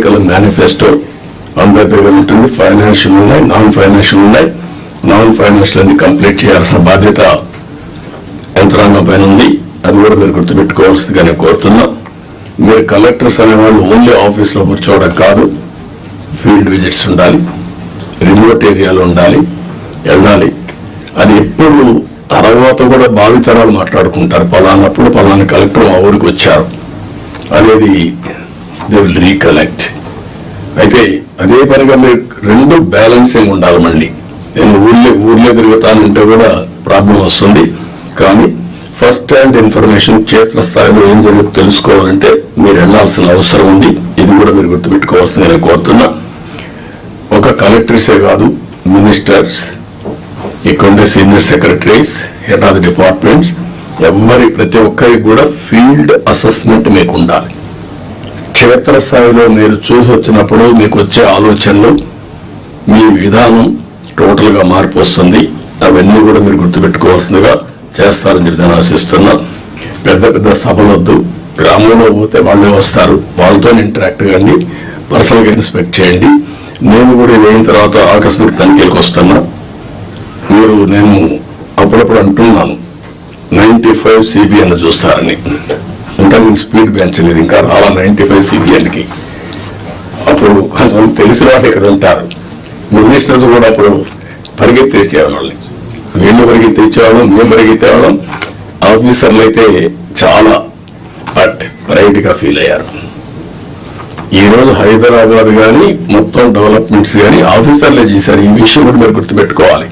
ఎన్నికల మేనిఫెస్టో అందరి దగ్గర ఉంటుంది. ఫైనాన్షియల్ ఉన్నాయి, నాన్ ఫైనాన్షియల్ ఉన్నాయి. నాన్ ఫైనాన్షియల్ అన్ని కంప్లీట్ చేయాల్సిన బాధ్యత యంత్రాంగం పైన ఉంది. అది కూడా మీరు గుర్తుపెట్టుకోవాల్సిందిగా నేను కోరుతున్నా. మీరు కలెక్టర్స్ అనేవాళ్ళు ఓన్లీ ఆఫీస్లో కూర్చోవడం కాదు, ఫీల్డ్ విజిట్స్ ఉండాలి, రిమోట్ ఏరియాలో వెళ్ళాలి. అది ఎప్పుడు తర్వాత కూడా భావితరాలు మాట్లాడుకుంటారు, పలానప్పుడు పలానా కలెక్టర్ మా ఊరికి వచ్చారు అనేది దే విల్ రీకలెక్ట్. అయితే అదే పనిగా మీరు రెండు బ్యాలెన్సింగ్ ఉండాలి. మళ్ళీ నేను ఊర్లో తిరుగుతానంటే కూడా ప్రాబ్లం వస్తుంది. కానీ ఫస్ట్ హ్యాండ్ ఇన్ఫర్మేషన్ క్షేత్రస్థాయిలో ఏం జరుగుతుందో తెలుసుకోవాలంటే మీరు వెళ్ళాల్సిన అవసరం ఉంది. ఇది కూడా మీరు గుర్తుపెట్టుకోవాల్సింది నేను కోరుతున్నా. ఒక కలెక్టర్సే కాదు, మినిస్టర్స్, ఇక్కడ senior secretaries, head of the departments, ప్రతి ఒక్కరికి కూడా ఫీల్డ్ అసెస్మెంట్ మీకు ఉండాలి. క్షేత్రస్థాయిలో మీరు చూసి వచ్చినప్పుడు మీకు వచ్చే ఆలోచనలు, మీ విధానం టోటల్గా మార్పు వస్తుంది. అవన్నీ కూడా మీరు గుర్తుపెట్టుకోవాల్సిందిగా చేస్తారని చెప్పి నేను ఆశిస్తున్నా. పెద్ద పెద్ద సభలొద్దు, గ్రామంలో పోతే వాళ్ళే వస్తారు, వాళ్ళతో ఇంటరాక్ట్ కండి, పర్సనల్గా ఇన్స్పెక్ట్ చేయండి. నేను కూడా ఇది అయిన తర్వాత ఆకస్మిక తనిఖీలకు వస్తున్నా. నేను అప్పుడప్పుడు అంటున్నాను 95 CBN చూస్తారని. ఇంకా నేను స్పీడ్ పెంచలేదు, ఇంకా రాలా 95 CBNకి. అప్పుడు కొంతమంది తెలిసిన వాళ్ళు ఇక్కడ ఉంటారు, మినిస్టర్స్ కూడా అప్పుడు పరిగెత్తేసేవాళ్ళని, వీళ్ళు పరిగెత్తేవాళ్ళం, మేము పరిగెత్తేవాళ్ళం. ఆఫీసర్లు అయితే చాలా ప్రైడ్గా ఫీల్ అయ్యారు. ఈరోజు హైదరాబాద్ కానీ మొత్తం డెవలప్మెంట్స్ కానీ ఆఫీసర్లే చేశారు. ఈ విషయం కూడా మీరు గుర్తుపెట్టుకోవాలి.